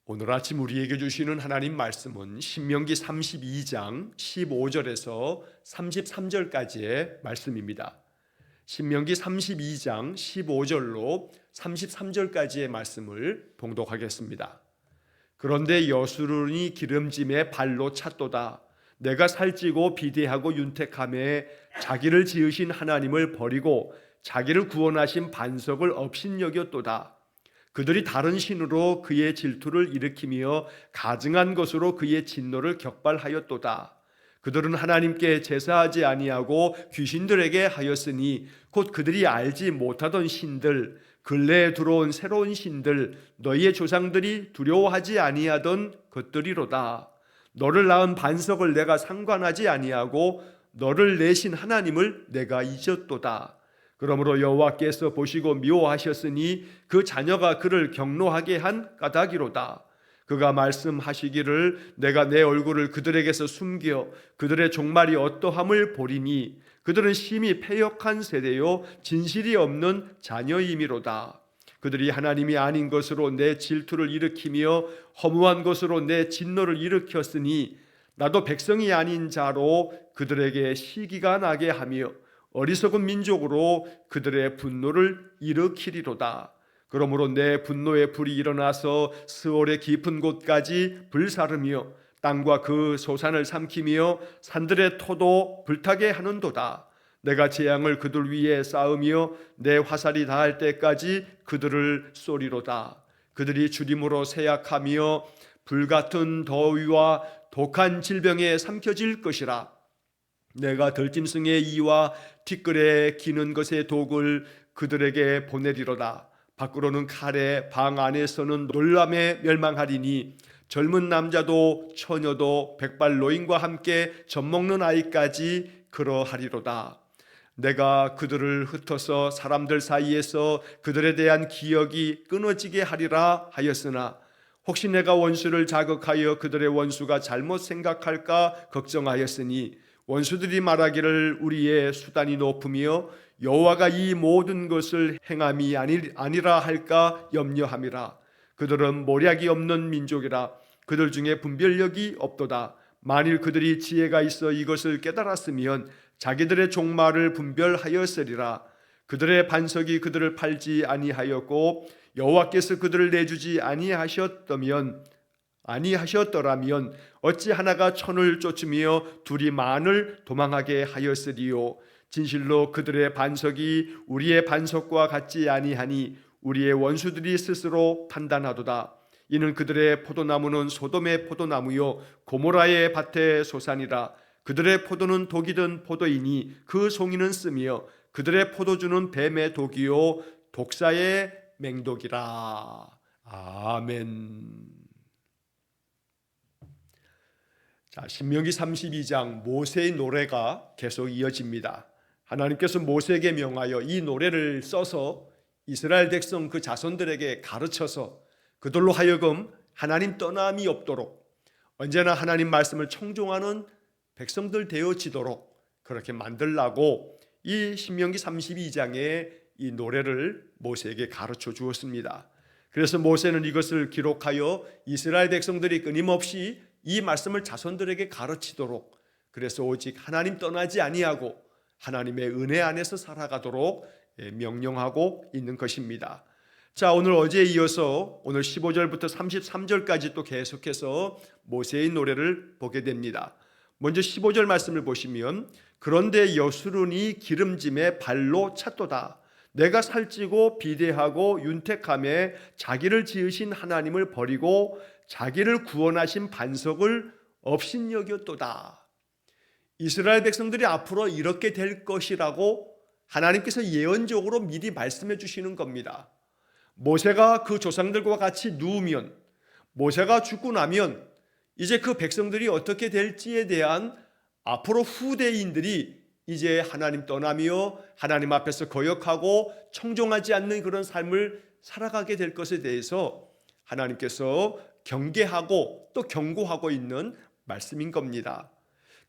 오늘 아침 우리에게 주시는 하나님 말씀은 신명기 32장 15절에서 33절까지의 말씀입니다. 신명기 32장 15절로 33절까지의 말씀을 봉독하겠습니다. 그런데 여수론이 기름짐에 발로 찼도다. 내가 살찌고 비대하고 윤택함에 자기를 지으신 하나님을 버리고 자기를 구원하신 반석을 업신여겼도다. 그들이 다른 신으로 그의 질투를 일으키며 가증한 것으로 그의 진노를 격발하였도다. 그들은 하나님께 제사하지 아니하고 귀신들에게 하였으니 곧 그들이 알지 못하던 신들, 근래에 들어온 새로운 신들, 너희의 조상들이 두려워하지 아니하던 것들이로다. 너를 낳은 반석을 내가 상관하지 아니하고 너를 내신 하나님을 내가 잊었도다. 그러므로 여호와께서 보시고 미워하셨으니 그 자녀가 그를 경노하게 한 까닭이로다. 그가 말씀하시기를 내가 내 얼굴을 그들에게서 숨겨 그들의 종말이 어떠함을 보리니 그들은 심히 패역한 세대요 진실이 없는 자녀임이로다. 그들이 하나님이 아닌 것으로 내 질투를 일으키며 허무한 것으로 내 진노를 일으켰으니 나도 백성이 아닌 자로 그들에게 시기가 나게 하며 어리석은 민족으로 그들의 분노를 일으키리로다. 그러므로 내 분노의 불이 일어나서 스올의 깊은 곳까지 불사르며 땅과 그 소산을 삼키며 산들의 토도 불타게 하는도다. 내가 재앙을 그들 위에 쌓으며 내 화살이 닿을 때까지 그들을 쏘리로다. 그들이 주림으로 세약하며 불같은 더위와 독한 질병에 삼켜질 것이라. 내가 들짐승의 이와 티끌에 기는 것의 독을 그들에게 보내리로다. 밖으로는 칼에 방 안에서는 놀람에 멸망하리니 젊은 남자도 처녀도 백발 노인과 함께 젖먹는 아이까지 그러하리로다. 내가 그들을 흩어서 사람들 사이에서 그들에 대한 기억이 끊어지게 하리라 하였으나 혹시 내가 원수를 자극하여 그들의 원수가 잘못 생각할까 걱정하였으니 원수들이 말하기를 우리의 수단이 높으며 여호와가 이 모든 것을 행함이 아니라 할까 염려함이라. 그들은 모략이 없는 민족이라. 그들 중에 분별력이 없도다. 만일 그들이 지혜가 있어 이것을 깨달았으면 자기들의 종말을 분별하였으리라. 그들의 반석이 그들을 팔지 아니하였고 여호와께서 그들을 내주지 아니하셨더라면 어찌 하나가 천을 쫓으며 둘이 만을 도망하게 하였으리요. 진실로 그들의 반석이 우리의 반석과 같지 아니하니 우리의 원수들이 스스로 판단하도다. 이는 그들의 포도나무는 소돔의 포도나무요 고모라의 밭의 소산이라. 그들의 포도는 독이 든 포도이니 그 송이는 쓰며 그들의 포도주는 뱀의 독이요 독사의 맹독이라. 아멘. 자, 신명기 32장 모세의 노래가 계속 이어집니다. 하나님께서 모세에게 명하여 이 노래를 써서 이스라엘 백성 그 자손들에게 가르쳐서 그들로 하여금 하나님 떠남이 없도록 언제나 하나님 말씀을 청종하는 백성들 되어지도록 그렇게 만들라고 이 신명기 32장에 이 노래를 모세에게 가르쳐 주었습니다. 그래서 모세는 이것을 기록하여 이스라엘 백성들이 끊임없이 이 말씀을 자손들에게 가르치도록, 그래서 오직 하나님 떠나지 아니하고 하나님의 은혜 안에서 살아가도록 명령하고 있는 것입니다. 자, 오늘 어제에 이어서 오늘 15절부터 33절까지 또 계속해서 모세의 노래를 보게 됩니다. 먼저 15절 말씀을 보시면 그런데 여수론이 기름짐에 발로 찼도다. 내가 살찌고 비대하고 윤택함에 자기를 지으신 하나님을 버리고 자기를 구원하신 반석을 업신여겼도다. 이스라엘 백성들이 앞으로 이렇게 될 것이라고 하나님께서 예언적으로 미리 말씀해 주시는 겁니다. 모세가 그 조상들과 같이 누우면, 모세가 죽고 나면 이제 그 백성들이 어떻게 될지에 대한 앞으로 후대인들이 이제 하나님 떠나며 하나님 앞에서 거역하고 청종하지 않는 그런 삶을 살아가게 될 것에 대해서 하나님께서 경계하고 또 경고하고 있는 말씀인 겁니다.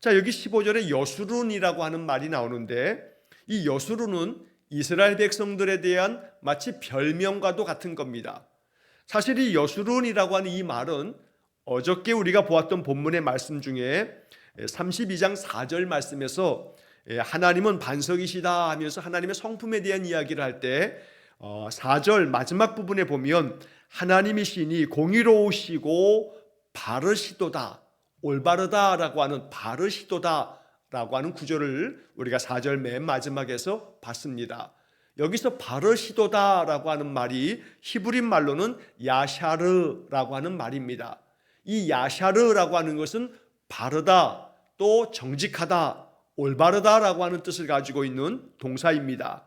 자, 여기 15절에 여수론이라고 하는 말이 나오는데 이 여수론은 이스라엘 백성들에 대한 마치 별명과도 같은 겁니다. 사실 이 여수론이라고 하는 이 말은 어저께 우리가 보았던 본문의 말씀 중에 32장 4절 말씀에서 하나님은 반석이시다 하면서 하나님의 성품에 대한 이야기를 할 때 4절 마지막 부분에 보면 하나님이시니 공의로우시고 바르시도다, 올바르다라고 하는 바르시도다라고 하는 구절을 우리가 4절 맨 마지막에서 봤습니다. 여기서 바르시도다라고 하는 말이 히브리 말로는 야샤르라고 하는 말입니다. 이 야샤르라고 하는 것은 바르다, 또 정직하다, 올바르다라고 하는 뜻을 가지고 있는 동사입니다.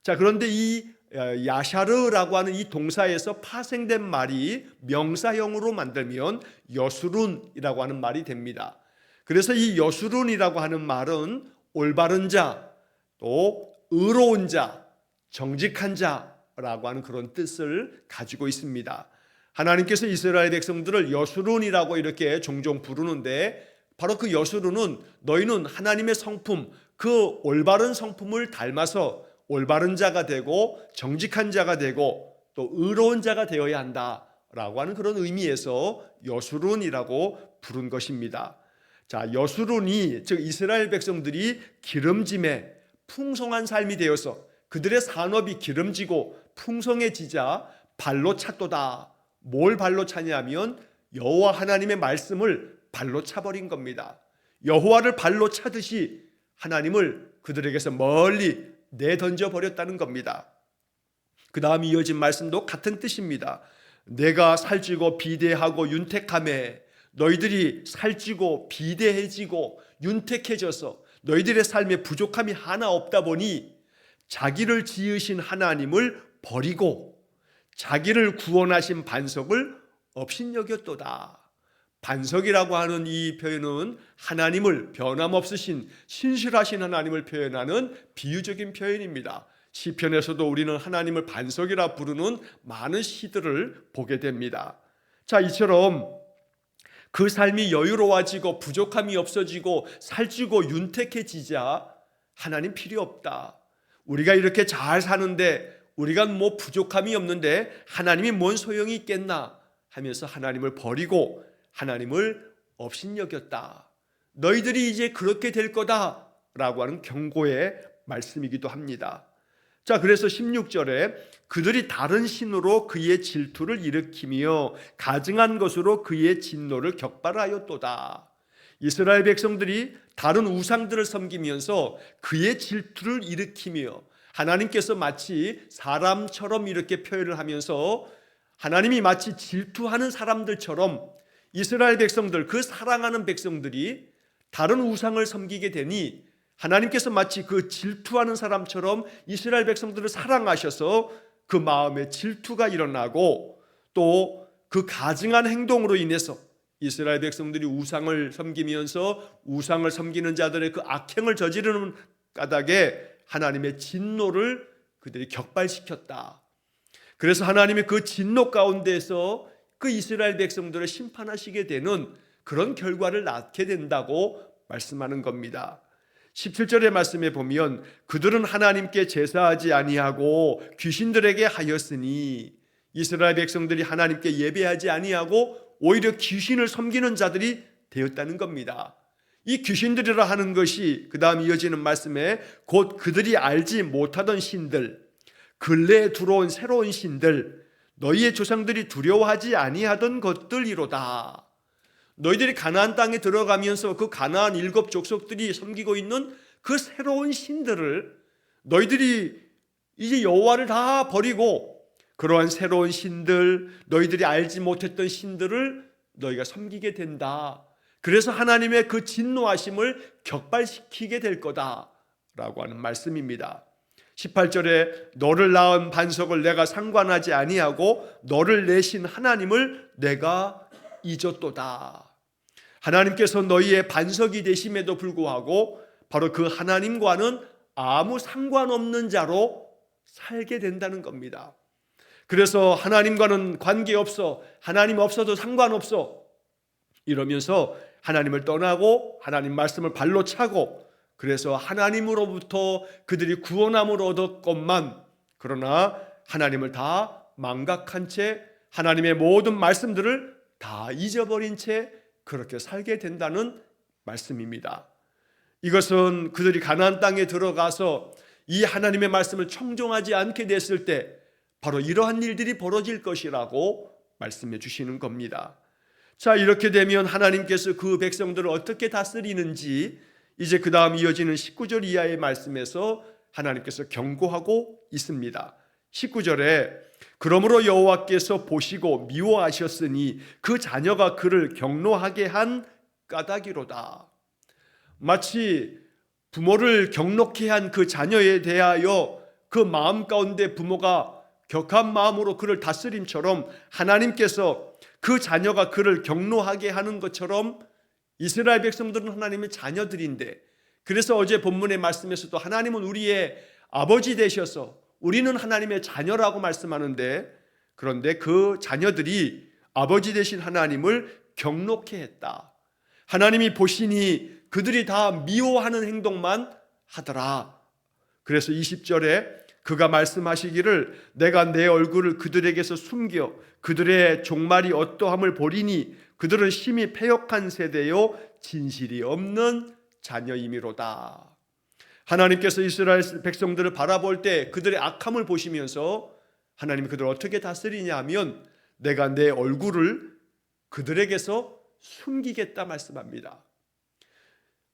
자, 그런데 이 야샤르라고 하는 이 동사에서 파생된 말이 명사형으로 만들면 여수룬이라고 하는 말이 됩니다. 그래서 이 여수룬이라고 하는 말은 올바른 자, 또 의로운 자, 정직한 자라고 하는 그런 뜻을 가지고 있습니다. 하나님께서 이스라엘 백성들을 여수룬이라고 이렇게 종종 부르는데 바로 그 여수룬은 너희는 하나님의 성품, 그 올바른 성품을 닮아서 올바른 자가 되고 정직한 자가 되고 또 의로운 자가 되어야 한다라고 하는 그런 의미에서 여수룬이라고 부른 것입니다. 자, 여수룬이 즉 이스라엘 백성들이 기름짐에 풍성한 삶이 되어서 그들의 산업이 기름지고 풍성해지자 발로 찼도다. 뭘 발로 차냐면 여호와 하나님의 말씀을 발로 차버린 겁니다. 여호와를 발로 차듯이 하나님을 그들에게서 멀리 내던져 버렸다는 겁니다. 그 다음 이어진 말씀도 같은 뜻입니다. 내가 살찌고 비대하고 윤택하매, 너희들이 살찌고 비대해지고 윤택해져서 너희들의 삶에 부족함이 하나 없다 보니 자기를 지으신 하나님을 버리고 자기를 구원하신 반석을 업신여겼도다. 반석이라고 하는 이 표현은 하나님을 변함없으신 신실하신 하나님을 표현하는 비유적인 표현입니다. 시편에서도 우리는 하나님을 반석이라 부르는 많은 시들을 보게 됩니다. 자, 이처럼 그 삶이 여유로워지고 부족함이 없어지고 살찌고 윤택해지자 하나님 필요 없다. 우리가 이렇게 잘 사는데 우리가 뭐 부족함이 없는데 하나님이 뭔 소용이 있겠나 하면서 하나님을 버리고 하나님을 업신여겼다. 너희들이 이제 그렇게 될 거다라고 하는 경고의 말씀이기도 합니다. 자, 그래서 16절에 그들이 다른 신으로 그의 질투를 일으키며 가증한 것으로 그의 진노를 격발하였도다. 이스라엘 백성들이 다른 우상들을 섬기면서 그의 질투를 일으키며 하나님께서 마치 사람처럼 이렇게 표현을 하면서 하나님이 마치 질투하는 사람들처럼 이스라엘 백성들, 그 사랑하는 백성들이 다른 우상을 섬기게 되니 하나님께서 마치 그 질투하는 사람처럼 이스라엘 백성들을 사랑하셔서 그 마음에 질투가 일어나고 또 그 가증한 행동으로 인해서 이스라엘 백성들이 우상을 섬기면서 우상을 섬기는 자들의 그 악행을 저지르는 까닭에 하나님의 진노를 그들이 격발시켰다. 그래서 하나님의 그 진노 가운데서 그 이스라엘 백성들을 심판하시게 되는 그런 결과를 낳게 된다고 말씀하는 겁니다. 17절의 말씀에 보면 그들은 하나님께 제사하지 아니하고 귀신들에게 하였으니, 이스라엘 백성들이 하나님께 예배하지 아니하고 오히려 귀신을 섬기는 자들이 되었다는 겁니다. 이 귀신들이라 하는 것이 그 다음 이어지는 말씀에 곧 그들이 알지 못하던 신들, 근래에 들어온 새로운 신들, 너희의 조상들이 두려워하지 아니하던 것들이로다. 너희들이 가나안 땅에 들어가면서 그 가나안 7 족속들이 섬기고 있는 그 새로운 신들을 너희들이 이제 여호와를 다 버리고 그러한 새로운 신들, 너희들이 알지 못했던 신들을 너희가 섬기게 된다. 그래서 하나님의 그 진노하심을 격발시키게 될 거다라고 하는 말씀입니다. 18절에 너를 낳은 반석을 내가 상관하지 아니하고 너를 내신 하나님을 내가 잊었도다. 하나님께서 너희의 반석이 되심에도 불구하고 바로 그 하나님과는 아무 상관없는 자로 살게 된다는 겁니다. 그래서 하나님과는 관계없어, 하나님 없어도 상관없어 이러면서 하나님을 떠나고 하나님 말씀을 발로 차고, 그래서 하나님으로부터 그들이 구원함을 얻었건만 그러나 하나님을 다 망각한 채 하나님의 모든 말씀들을 다 잊어버린 채 그렇게 살게 된다는 말씀입니다. 이것은 그들이 가나안 땅에 들어가서 이 하나님의 말씀을 청종하지 않게 됐을 때 바로 이러한 일들이 벌어질 것이라고 말씀해 주시는 겁니다. 자, 이렇게 되면 하나님께서 그 백성들을 어떻게 다스리는지 이제 그 다음 이어지는 19절 이하의 말씀에서 하나님께서 경고하고 있습니다. 19절에 그러므로 여호와께서 보시고 미워하셨으니 그 자녀가 그를 경노하게 한 까닭이로다. 마치 부모를 경노케 한 그 자녀에 대하여 그 마음 가운데 부모가 격한 마음으로 그를 다스림처럼 하나님께서 그 자녀가 그를 경노하게 하는 것처럼 이스라엘 백성들은 하나님의 자녀들인데, 그래서 어제 본문의 말씀에서도 하나님은 우리의 아버지 되셔서 우리는 하나님의 자녀라고 말씀하는데, 그런데 그 자녀들이 아버지 되신 하나님을 경노케 했다. 하나님이 보시니 그들이 다 미워하는 행동만 하더라. 그래서 20절에 그가 말씀하시기를 내가 내 얼굴을 그들에게서 숨겨 그들의 종말이 어떠함을 보리니 그들은 심히 패역한 세대요 진실이 없는 자녀이미로다. 하나님께서 이스라엘 백성들을 바라볼 때 그들의 악함을 보시면서 하나님이 그들을 어떻게 다스리냐 하면 내가 내 얼굴을 그들에게서 숨기겠다 말씀합니다.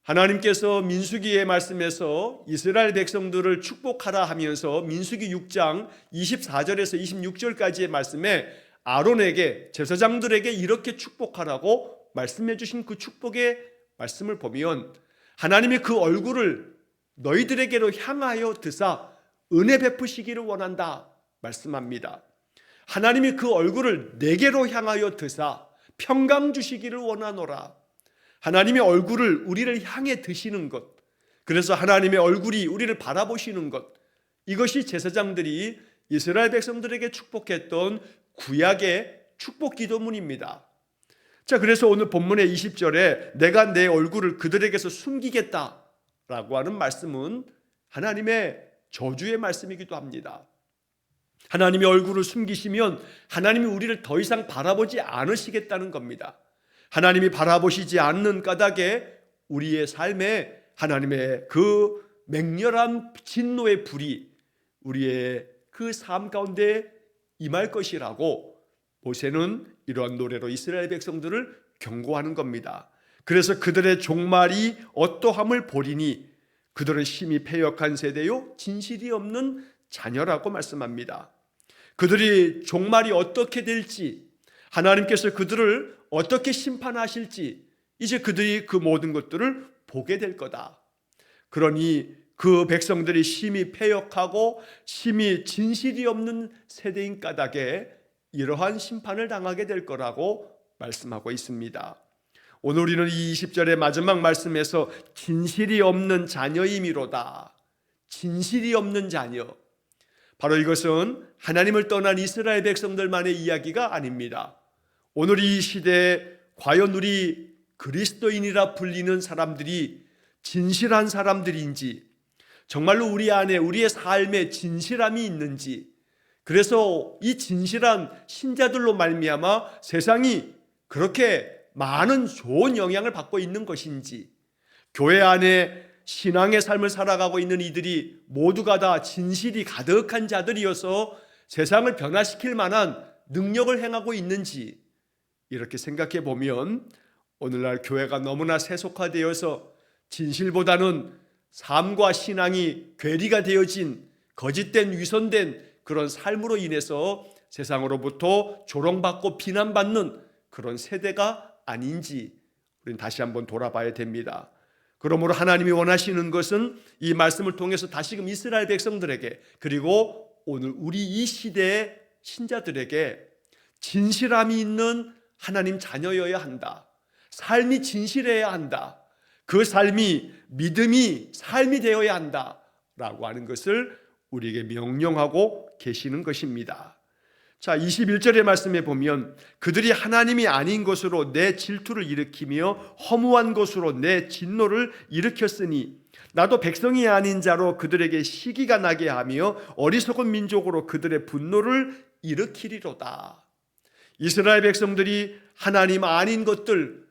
하나님께서 민수기의 말씀에서 이스라엘 백성들을 축복하라 하면서 민수기 6장 24절에서 26절까지의 말씀에 아론에게 제사장들에게 이렇게 축복하라고 말씀해 주신 그 축복의 말씀을 보면 하나님이 그 얼굴을 너희들에게로 향하여 드사 은혜 베푸시기를 원한다 말씀합니다. 하나님이 그 얼굴을 내게로 향하여 드사 평강 주시기를 원하노라. 하나님의 얼굴을 우리를 향해 드시는 것, 그래서 하나님의 얼굴이 우리를 바라보시는 것, 이것이 제사장들이 이스라엘 백성들에게 축복했던 구약의 축복 기도문입니다. 자, 그래서 오늘 본문의 20절에 내가 내 얼굴을 그들에게서 숨기겠다라고 하는 말씀은 하나님의 저주의 말씀이기도 합니다. 하나님의 얼굴을 숨기시면 하나님이 우리를 더 이상 바라보지 않으시겠다는 겁니다. 하나님이 바라보시지 않는 까닭에 우리의 삶에 하나님의 그 맹렬한 진노의 불이 우리의 그 삶 가운데 임할 것이라고 모세는 이러한 노래로 이스라엘 백성들을 경고하는 겁니다. 그래서 그들의 종말이 어떠함을 보리니 그들은 심히 패역한 세대요 진실이 없는 자녀라고 말씀합니다. 그들이 종말이 어떻게 될지, 하나님께서 그들을 어떻게 심판하실지 이제 그들이 그 모든 것들을 보게 될 거다. 그러니 그 백성들이 심히 패역하고 심히 진실이 없는 세대인 까닭에 이러한 심판을 당하게 될 거라고 말씀하고 있습니다. 오늘 우리는 이 20절의 마지막 말씀에서 진실이 없는 자녀이미로다. 진실이 없는 자녀. 바로 이것은 하나님을 떠난 이스라엘 백성들만의 이야기가 아닙니다. 오늘 이 시대에 과연 우리 그리스도인이라 불리는 사람들이 진실한 사람들인지, 정말로 우리 안에 우리의 삶에 진실함이 있는지, 그래서 이 진실한 신자들로 말미암아 세상이 그렇게 많은 좋은 영향을 받고 있는 것인지, 교회 안에 신앙의 삶을 살아가고 있는 이들이 모두가 다 진실이 가득한 자들이어서 세상을 변화시킬 만한 능력을 행하고 있는지, 이렇게 생각해 보면 오늘날 교회가 너무나 세속화되어서 진실보다는 삶과 신앙이 괴리가 되어진 거짓된 위선된 그런 삶으로 인해서 세상으로부터 조롱받고 비난받는 그런 세대가 아닌지 우리는 다시 한번 돌아봐야 됩니다. 그러므로 하나님이 원하시는 것은 이 말씀을 통해서 다시금 이스라엘 백성들에게, 그리고 오늘 우리 이 시대의 신자들에게 진실함이 있는 하나님 자녀여야 한다. 삶이 진실해야 한다. 그 삶이 믿음이 삶이 되어야 한다 라고 하는 것을 우리에게 명령하고 계시는 것입니다. 자, 21절의 말씀에 보면 그들이 하나님이 아닌 것으로 내 질투를 일으키며 허무한 것으로 내 진노를 일으켰으니 나도 백성이 아닌 자로 그들에게 시기가 나게 하며 어리석은 민족으로 그들의 분노를 일으키리로다. 이스라엘 백성들이 하나님 아닌 것들,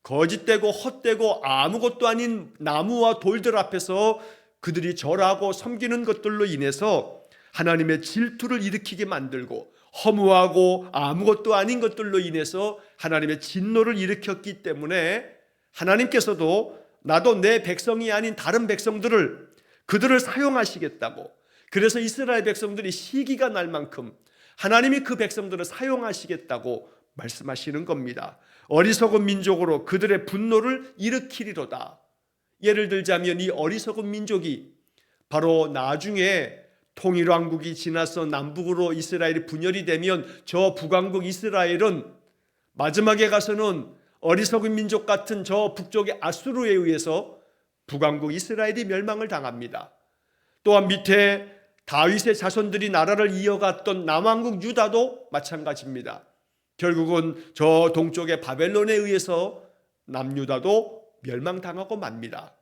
거짓되고 헛되고 아무것도 아닌 나무와 돌들 앞에서 그들이 절하고 섬기는 것들로 인해서 하나님의 질투를 일으키게 만들고, 허무하고 아무것도 아닌 것들로 인해서 하나님의 진노를 일으켰기 때문에 하나님께서도 나도 내 백성이 아닌 다른 백성들을, 그들을 사용하시겠다고, 그래서 이스라엘 백성들이 시기가 날 만큼 하나님이 그 백성들을 사용하시겠다고 말씀하시는 겁니다. 어리석은 민족으로 그들의 분노를 일으키리로다. 예를 들자면 이 어리석은 민족이 바로 나중에 통일왕국이 지나서 남북으로 이스라엘이 분열이 되면 저 북왕국 이스라엘은 마지막에 가서는 어리석은 민족 같은 저 북쪽의 아수르에 의해서 북왕국 이스라엘이 멸망을 당합니다. 또한 밑에 다윗의 자손들이 나라를 이어갔던 남왕국 유다도 마찬가지입니다. 결국은 저 동쪽의 바벨론에 의해서 남유다도 멸망당하고 맙니다.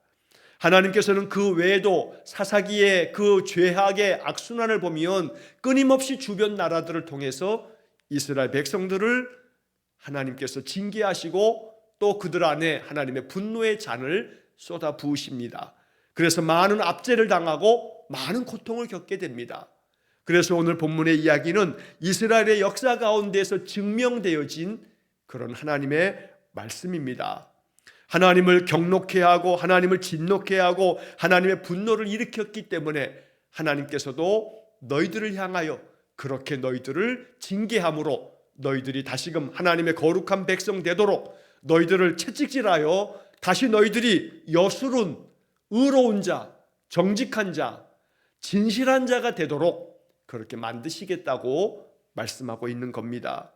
하나님께서는 그 외에도 사사기의 그 죄악의 악순환을 보면 끊임없이 주변 나라들을 통해서 이스라엘 백성들을 하나님께서 징계하시고 또 그들 안에 하나님의 분노의 잔을 쏟아 부으십니다. 그래서 많은 압제를 당하고 많은 고통을 겪게 됩니다. 그래서 오늘 본문의 이야기는 이스라엘의 역사 가운데서 증명되어진 그런 하나님의 말씀입니다. 하나님을 경록케 하고 하나님을 진노케 하고 하나님의 분노를 일으켰기 때문에 하나님께서도 너희들을 향하여 그렇게 너희들을 징계함으로 너희들이 다시금 하나님의 거룩한 백성 되도록 너희들을 채찍질하여 다시 너희들이 여sur은 의로운 자, 정직한 자, 진실한 자가 되도록 그렇게 만드시겠다고 말씀하고 있는 겁니다.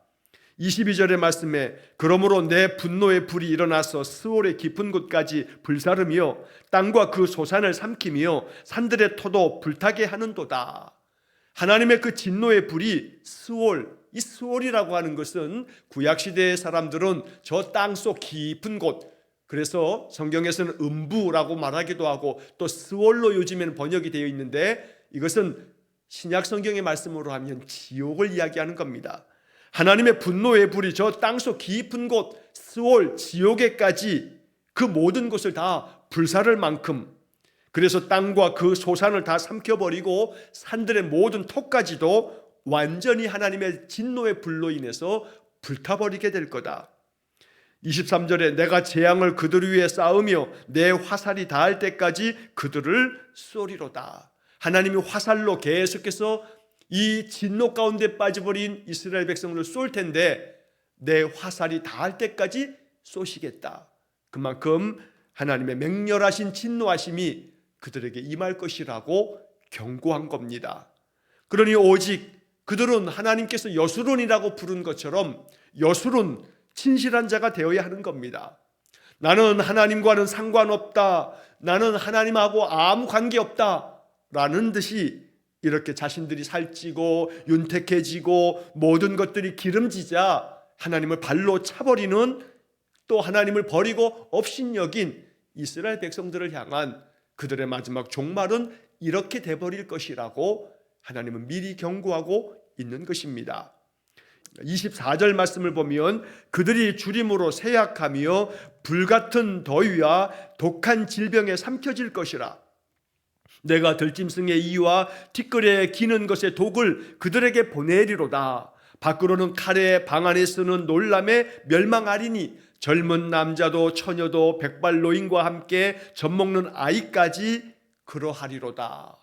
22절의 말씀에 그러므로 내 분노의 불이 일어나서 스올의 깊은 곳까지 불사르며 땅과 그 소산을 삼키며 산들의 터도 불타게 하는도다. 하나님의 그 진노의 불이 스올, 이 스올이라고 하는 것은 구약시대의 사람들은 저 땅속 깊은 곳, 그래서 성경에서는 음부라고 말하기도 하고 또 스올로 요즘에는 번역이 되어 있는데 이것은 신약 성경의 말씀으로 하면 지옥을 이야기하는 겁니다. 하나님의 분노의 불이 저 땅속 깊은 곳 스올 지옥에까지 그 모든 곳을 다 불사를 만큼, 그래서 땅과 그 소산을 다 삼켜버리고 산들의 모든 턱까지도 완전히 하나님의 진노의 불로 인해서 불타버리게 될 거다. 23절에 내가 재앙을 그들 위에 쌓으며 내 화살이 닿을 때까지 그들을 쏘리로다. 하나님이 화살로 계속해서 이 진노 가운데 빠져버린 이스라엘 백성을 쏠 텐데 내 화살이 닿을 때까지 쏘시겠다. 그만큼 하나님의 맹렬하신 진노하심이 그들에게 임할 것이라고 경고한 겁니다. 그러니 오직 그들은 하나님께서 여수론이라고 부른 것처럼 여수론, 진실한 자가 되어야 하는 겁니다. 나는 하나님과는 상관없다, 나는 하나님하고 아무 관계없다 라는 듯이 이렇게 자신들이 살찌고 윤택해지고 모든 것들이 기름지자 하나님을 발로 차버리는, 또 하나님을 버리고 업신여긴 이스라엘 백성들을 향한 그들의 마지막 종말은 이렇게 돼버릴 것이라고 하나님은 미리 경고하고 있는 것입니다. 24절 말씀을 보면 그들이 주림으로 쇠약하며 불같은 더위와 독한 질병에 삼켜질 것이라. 내가 들짐승의 이와 티끌에 기는 것의 독을 그들에게 보내리로다. 밖으로는 칼에 방 안에 쓰는 놀람에 멸망하리니 젊은 남자도 처녀도 백발 노인과 함께 젖먹는 아이까지 그러하리로다.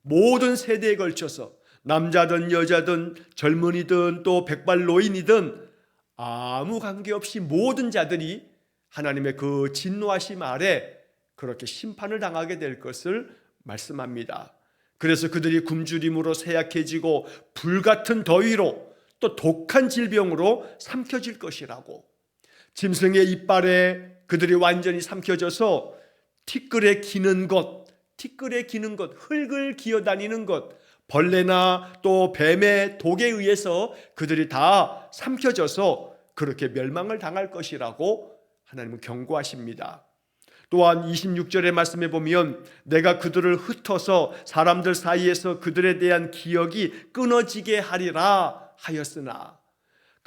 모든 세대에 걸쳐서 남자든 여자든 젊은이든 또 백발 노인이든 아무 관계없이 모든 자들이 하나님의 그 진노하심 아래 그렇게 심판을 당하게 될 것을 말씀합니다. 그래서 그들이 굶주림으로 쇠약해지고 불같은 더위로 또 독한 질병으로 삼켜질 것이라고. 짐승의 이빨에 그들이 완전히 삼켜져서 티끌에 기는 것, 흙을 기어다니는 것, 벌레나 또 뱀의 독에 의해서 그들이 다 삼켜져서 그렇게 멸망을 당할 것이라고 하나님은 경고하십니다. 또한 26절의 말씀에 보면 내가 그들을 흩어서 사람들 사이에서 그들에 대한 기억이 끊어지게 하리라 하였으나,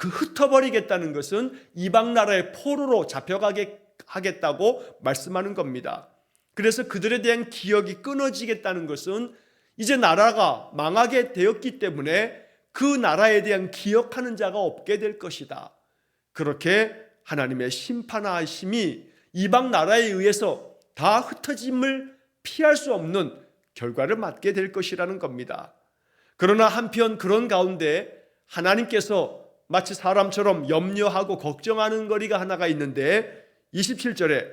그 흩어버리겠다는 것은 이방 나라의 포로로 잡혀가게 하겠다고 말씀하는 겁니다. 그래서 그들에 대한 기억이 끊어지겠다는 것은 이제 나라가 망하게 되었기 때문에 그 나라에 대한 기억하는 자가 없게 될 것이다. 그렇게 하나님의 심판하심이 이방 나라에 의해서 다 흩어짐을 피할 수 없는 결과를 맞게 될 것이라는 겁니다. 그러나 한편 그런 가운데 하나님께서 마치 사람처럼 염려하고 걱정하는 거리가 하나가 있는데 27절에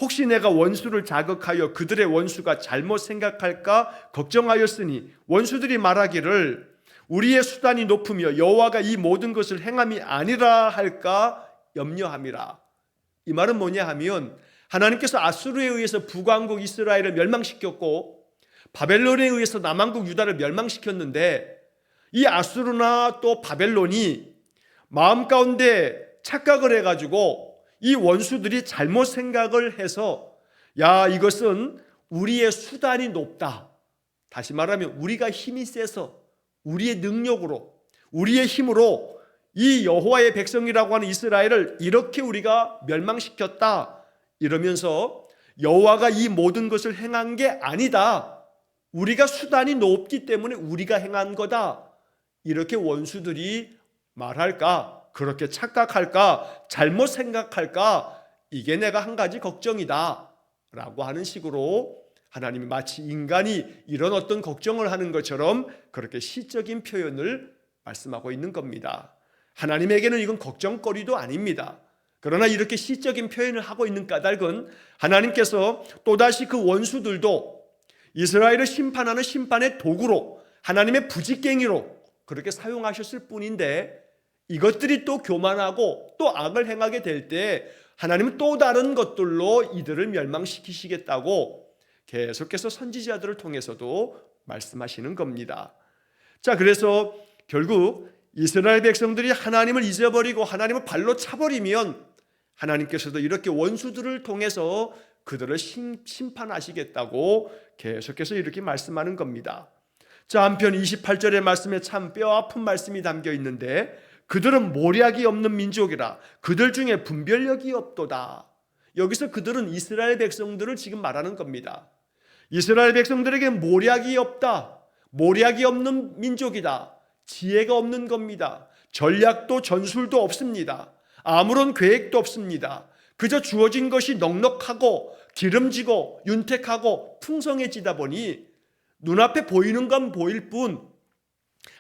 혹시 내가 원수를 자극하여 그들의 원수가 잘못 생각할까 걱정하였으니 원수들이 말하기를 우리의 수단이 높으며 여호와가 이 모든 것을 행함이 아니라 할까 염려함이라. 이 말은 뭐냐 하면 하나님께서 아수르에 의해서 북왕국 이스라엘을 멸망시켰고 바벨론에 의해서 남왕국 유다를 멸망시켰는데 이 아수르나 또 바벨론이 마음 가운데 착각을 해가지고 이 원수들이 잘못 생각을 해서 야 이것은 우리의 수단이 높다. 다시 말하면 우리가 힘이 세서 우리의 능력으로 우리의 힘으로 이 여호와의 백성이라고 하는 이스라엘을 이렇게 우리가 멸망시켰다. 이러면서 여호와가 이 모든 것을 행한 게 아니다. 우리가 수단이 높기 때문에 우리가 행한 거다. 이렇게 원수들이 말할까? 그렇게 착각할까? 잘못 생각할까? 이게 내가 한 가지 걱정이다 라고 하는 식으로 하나님이 마치 인간이 이런 어떤 걱정을 하는 것처럼 그렇게 시적인 표현을 말씀하고 있는 겁니다. 하나님에게는 이건 걱정거리도 아닙니다. 그러나 이렇게 시적인 표현을 하고 있는 까닭은 하나님께서 또다시 그 원수들도 이스라엘을 심판하는 심판의 도구로 하나님의 부직갱이로 그렇게 사용하셨을 뿐인데 이것들이 또 교만하고 또 악을 행하게 될 때 하나님은 또 다른 것들로 이들을 멸망시키시겠다고 계속해서 선지자들을 통해서도 말씀하시는 겁니다. 자, 그래서 결국 이스라엘 백성들이 하나님을 잊어버리고 하나님을 발로 차버리면 하나님께서도 이렇게 원수들을 통해서 그들을 심판하시겠다고 계속해서 이렇게 말씀하는 겁니다. 자, 한편 28절의 말씀에 참 뼈아픈 말씀이 담겨 있는데 그들은 모략이 없는 민족이라 그들 중에 분별력이 없도다. 여기서 그들은 이스라엘 백성들을 지금 말하는 겁니다. 이스라엘 백성들에게 모략이 없다. 모략이 없는 민족이다. 지혜가 없는 겁니다. 전략도 전술도 없습니다. 아무런 계획도 없습니다. 그저 주어진 것이 넉넉하고 기름지고 윤택하고 풍성해지다 보니 눈앞에 보이는 건 보일 뿐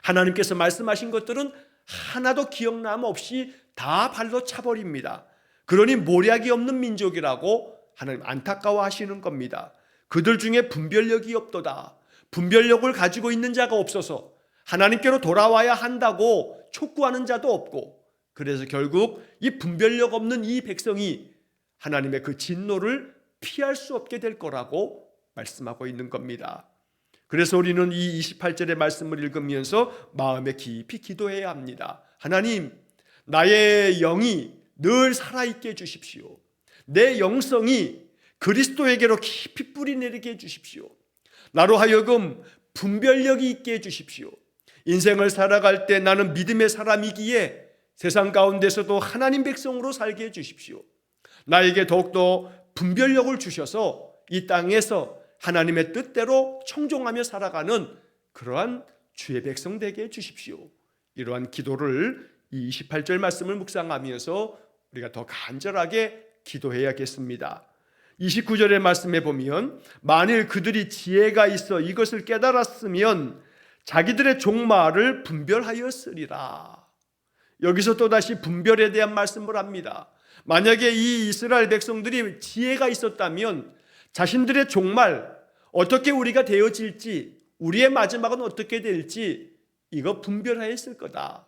하나님께서 말씀하신 것들은 하나도 기억남 없이 다 발로 차버립니다. 그러니 모략이 없는 민족이라고 하나님 안타까워하시는 겁니다. 그들 중에 분별력이 없도다. 분별력을 가지고 있는 자가 없어서 하나님께로 돌아와야 한다고 촉구하는 자도 없고 그래서 결국 이 분별력 없는 이 백성이 하나님의 그 진노를 피할 수 없게 될 거라고 말씀하고 있는 겁니다. 그래서 우리는 이 28절의 말씀을 읽으면서 마음에 깊이 기도해야 합니다. 하나님, 나의 영이 늘 살아있게 해주십시오. 내 영성이 그리스도에게로 깊이 뿌리내리게 해주십시오. 나로 하여금 분별력이 있게 해주십시오. 인생을 살아갈 때 나는 믿음의 사람이기에 세상 가운데서도 하나님 백성으로 살게 해주십시오. 나에게 더욱더 분별력을 주셔서 이 땅에서 하나님의 뜻대로 청종하며 살아가는 그러한 주의 백성 되게 해주십시오. 이러한 기도를 이 28절 말씀을 묵상하면서 우리가 더 간절하게 기도해야겠습니다. 29절의 말씀에 보면 만일 그들이 지혜가 있어 이것을 깨달았으면 자기들의 종말을 분별하였으리라. 여기서 또다시 분별에 대한 말씀을 합니다. 만약에 이 이스라엘 백성들이 지혜가 있었다면 자신들의 종말 어떻게 우리가 되어질지 우리의 마지막은 어떻게 될지 이거 분별하였을 거다.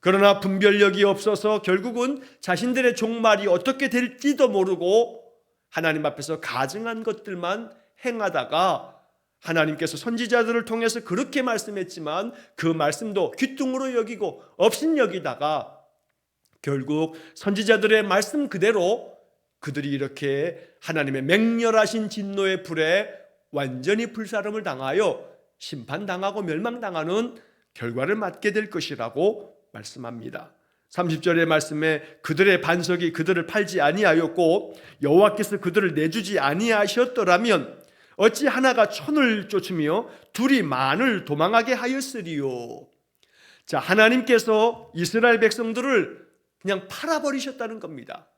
그러나 분별력이 없어서 결국은 자신들의 종말이 어떻게 될지도 모르고 하나님 앞에서 가증한 것들만 행하다가 하나님께서 선지자들을 통해서 그렇게 말씀했지만 그 말씀도 귀뚱으로 여기고 업신여기다가 결국 선지자들의 말씀 그대로 그들이 이렇게 하나님의 맹렬하신 진노의 불에 완전히 불사름을 당하여 심판당하고 멸망당하는 결과를 맞게 될 것이라고 말씀합니다. 30절의 말씀에 그들의 반석이 그들을 팔지 아니하였고 여호와께서 그들을 내주지 아니하셨더라면 어찌 하나가 천을 쫓으며 둘이 만을 도망하게 하였으리요. 자, 하나님께서 이스라엘 백성들을 그냥 팔아버리셨다는 겁니다.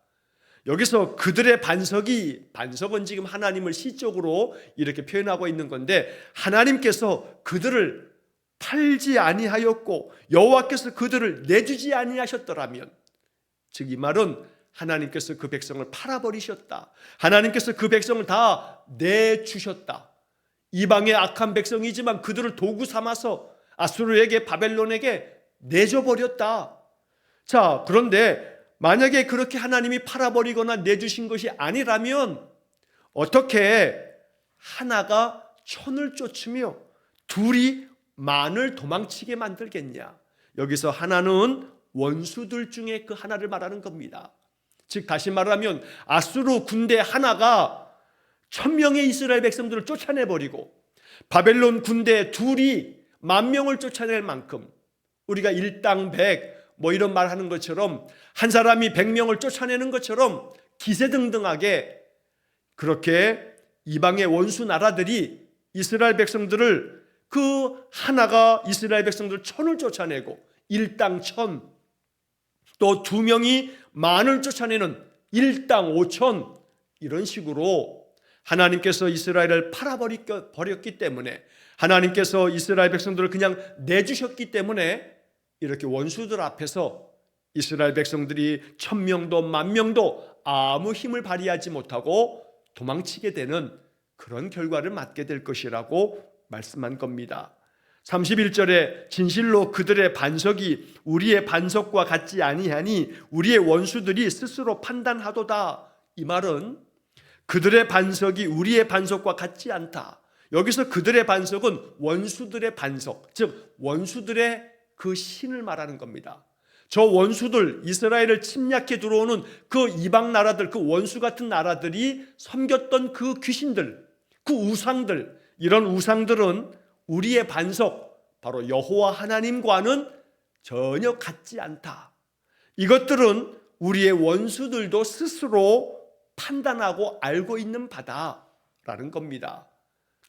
여기서 그들의 반석은 지금 하나님을 시적으로 이렇게 표현하고 있는 건데, 하나님께서 그들을 팔지 아니하였고 여호와께서 그들을 내주지 아니하셨더라면, 즉 이 말은 하나님께서 그 백성을 팔아버리셨다, 하나님께서 그 백성을 다 내주셨다, 이방의 악한 백성이지만 그들을 도구 삼아서 아수르에게, 바벨론에게 내줘버렸다. 자, 그런데 만약에 그렇게 하나님이 팔아버리거나 내주신 것이 아니라면 어떻게 하나가 천을 쫓으며 둘이 만을 도망치게 만들겠냐? 여기서 하나는 원수들 중에 그 하나를 말하는 겁니다. 즉 다시 말하면 아수르 군대 하나가 1000명의 이스라엘 백성들을 쫓아내버리고 바벨론 군대 둘이 10,000명을 쫓아낼 만큼, 우리가 일당 100 이런 말 하는 것처럼 한 사람이 100명을 쫓아내는 것처럼 기세등등하게 그렇게 이방의 원수 나라들이 이스라엘 백성들을, 그 하나가 이스라엘 백성들 1000을 쫓아내고 일당 1000, 또 2명이 만을 쫓아내는 일당 5000, 이런 식으로 하나님께서 이스라엘을 팔아버렸기 때문에, 하나님께서 이스라엘 백성들을 그냥 내주셨기 때문에 이렇게 원수들 앞에서 이스라엘 백성들이 1000명도 10,000명도 아무 힘을 발휘하지 못하고 도망치게 되는 그런 결과를 맞게 될 것이라고 말씀한 겁니다. 31절에 진실로 그들의 반석이 우리의 반석과 같지 아니하니 우리의 원수들이 스스로 판단하도다. 이 말은 그들의 반석이 우리의 반석과 같지 않다. 여기서 그들의 반석은 원수들의 반석, 즉 원수들의 그 신을 말하는 겁니다. 저 원수들, 이스라엘을 침략해 들어오는 그 이방 나라들, 그 원수 같은 나라들이 섬겼던 그 귀신들, 그 우상들, 이런 우상들은 우리의 반석, 바로 여호와 하나님과는 전혀 같지 않다. 이것들은 우리의 원수들도 스스로 판단하고 알고 있는 바다라는 겁니다.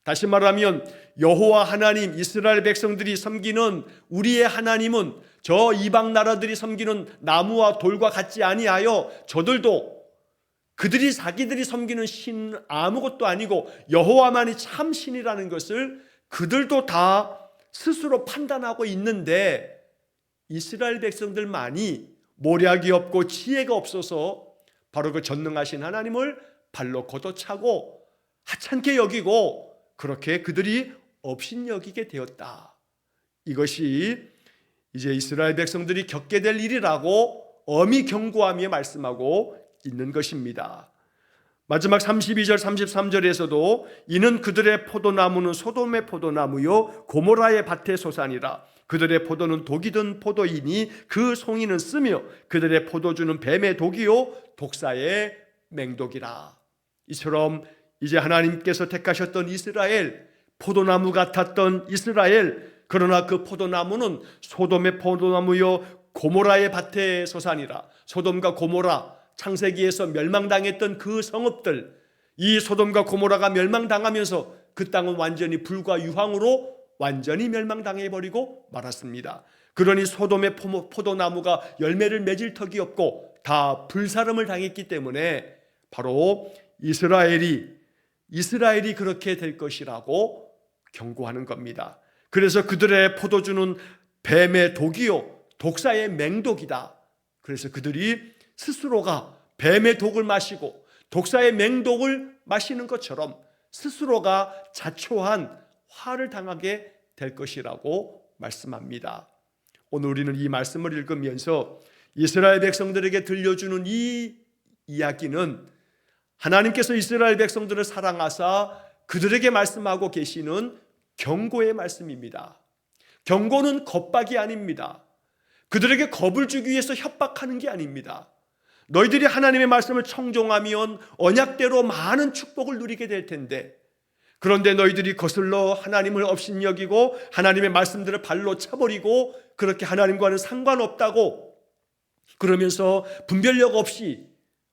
다시 말하면 여호와 하나님, 이스라엘 백성들이 섬기는 우리의 하나님은 저 이방 나라들이 섬기는 나무와 돌과 같지 아니하여 저들도 그들이 자기들이 섬기는 신 아무것도 아니고 여호와만이 참 신이라는 것을 그들도 다 스스로 판단하고 있는데, 이스라엘 백성들만이 모략이 없고 지혜가 없어서 바로 그 전능하신 하나님을 발로 걷어차고 하찮게 여기고 그렇게 그들이 업신여기게 되었다. 이것이 이제 이스라엘 백성들이 겪게 될 일이라고 엄히 경고하며 말씀하고 있는 것입니다. 마지막 32절 33절에서도 이는 그들의 포도나무는 소돔의 포도나무요 고모라의 밭의 소산이라. 그들의 포도는 독이 든 포도이니 그 송이는 쓰며 그들의 포도주는 뱀의 독이요 독사의 맹독이라. 이처럼 이제 하나님께서 택하셨던 이스라엘, 포도나무 같았던 이스라엘, 그러나 그 포도나무는 소돔의 포도나무요 고모라의 밭의 소산이라. 소돔과 고모라, 창세기에서 멸망당했던 그 성읍들, 이 소돔과 고모라가 멸망당하면서 그 땅은 완전히 불과 유황으로 완전히 멸망당해버리고 말았습니다. 그러니 소돔의 포도나무가 열매를 맺을 턱이 없고 다 불사름을 당했기 때문에 바로 이스라엘이 그렇게 될 것이라고 경고하는 겁니다. 그래서 그들의 포도주는 뱀의 독이요 독사의 맹독이다. 그래서 그들이 스스로가 뱀의 독을 마시고 독사의 맹독을 마시는 것처럼 스스로가 자초한 화를 당하게 될 것이라고 말씀합니다. 오늘 우리는 이 말씀을 읽으면서 이스라엘 백성들에게 들려주는 이 이야기는 하나님께서 이스라엘 백성들을 사랑하사 그들에게 말씀하고 계시는 경고의 말씀입니다. 경고는 겁박이 아닙니다. 그들에게 겁을 주기 위해서 협박하는 게 아닙니다. 너희들이 하나님의 말씀을 청종하면 언약대로 많은 축복을 누리게 될 텐데, 그런데 너희들이 거슬러 하나님을 업신여기고 하나님의 말씀들을 발로 차버리고 그렇게 하나님과는 상관없다고 그러면서 분별력 없이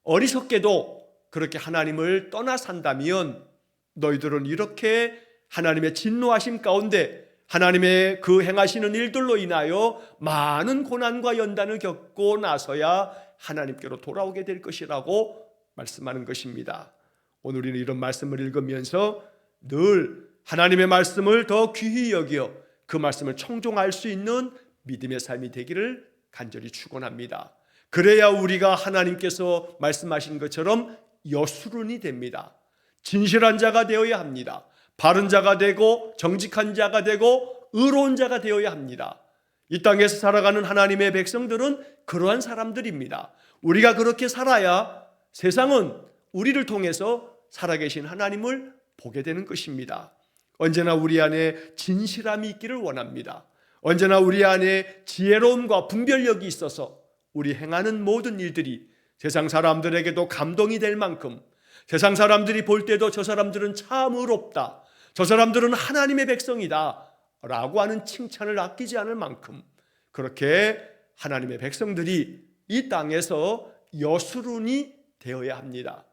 어리석게도 그렇게 하나님을 떠나 산다면 너희들은 이렇게 하나님의 진노하심 가운데 하나님의 그 행하시는 일들로 인하여 많은 고난과 연단을 겪고 나서야 하나님께로 돌아오게 될 것이라고 말씀하는 것입니다. 오늘 우리는 이런 말씀을 읽으면서 늘 하나님의 말씀을 더 귀히 여겨 그 말씀을 청종할 수 있는 믿음의 삶이 되기를 간절히 축원합니다. 그래야 우리가 하나님께서 말씀하신 것처럼 여수론이 됩니다. 진실한 자가 되어야 합니다. 바른 자가 되고 정직한 자가 되고 의로운 자가 되어야 합니다. 이 땅에서 살아가는 하나님의 백성들은 그러한 사람들입니다. 우리가 그렇게 살아야 세상은 우리를 통해서 살아계신 하나님을 보게 되는 것입니다. 언제나 우리 안에 진실함이 있기를 원합니다. 언제나 우리 안에 지혜로움과 분별력이 있어서 우리 행하는 모든 일들이 세상 사람들에게도 감동이 될 만큼, 세상 사람들이 볼 때도 저 사람들은 참 의롭다, 저 사람들은 하나님의 백성이다 라고 하는 칭찬을 아끼지 않을 만큼 그렇게 하나님의 백성들이 이 땅에서 여수론이 되어야 합니다.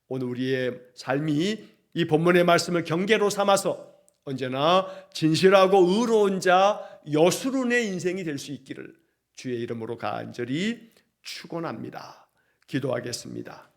오늘 우리의 삶이 이 본문의 말씀을 경계로 삼아서 언제나 진실하고 의로운 자 여수론의 인생이 될 수 있기를 주의 이름으로 간절히 축원합니다. 기도하겠습니다.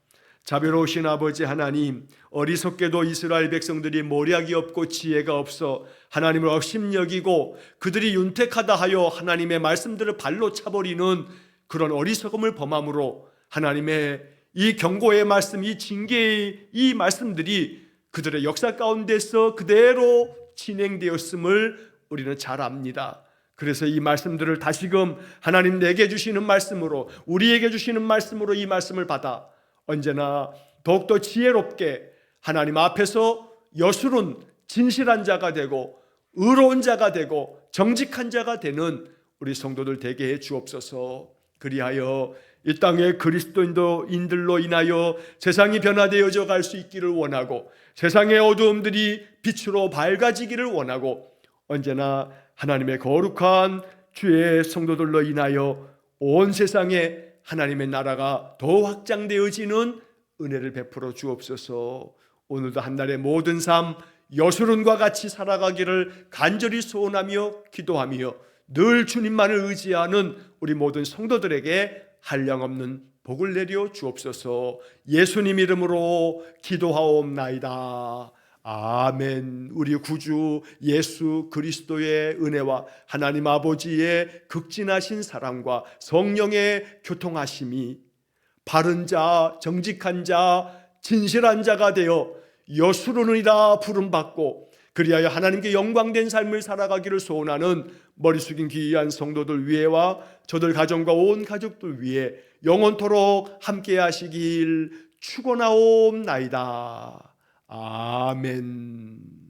자비로우신 아버지 하나님, 어리석게도 이스라엘 백성들이 모략이 없고 지혜가 없어 하나님을 업신여기고 그들이 윤택하다 하여 하나님의 말씀들을 발로 차버리는 그런 어리석음을 범함으로 하나님의 이 경고의 말씀, 이 징계의 이 말씀들이 그들의 역사 가운데서 그대로 진행되었음을 우리는 잘 압니다. 그래서 이 말씀들을 다시금 하나님 내게 주시는 말씀으로, 우리에게 주시는 말씀으로 이 말씀을 받아 언제나 더욱더 지혜롭게 하나님 앞에서 여수론 진실한 자가 되고 의로운 자가 되고 정직한 자가 되는 우리 성도들 되게 해 주옵소서. 그리하여 이 땅의 그리스도인들로 인하여 세상이 변화되어져 갈 수 있기를 원하고 세상의 어두움들이 빛으로 밝아지기를 원하고 언제나 하나님의 거룩한 주의 성도들로 인하여 온 세상에 하나님의 나라가 더 확장되어지는 은혜를 베풀어 주옵소서. 오늘도 한날의 모든 삶 여수론과 같이 살아가기를 간절히 소원하며 기도하며 늘 주님만을 의지하는 우리 모든 성도들에게 한량없는 복을 내려 주옵소서. 예수님 이름으로 기도하옵나이다. 아멘. 우리 구주 예수 그리스도의 은혜와 하나님 아버지의 극진하신 사랑과 성령의 교통하심이 바른 자, 정직한 자, 진실한 자가 되어 여수론이라 부름받고 그리하여 하나님께 영광된 삶을 살아가기를 소원하는 머리 숙인 귀한 성도들 위에와 저들 가정과 온 가족들 위에 영원토록 함께 하시길 축원하옵나이다. 아멘.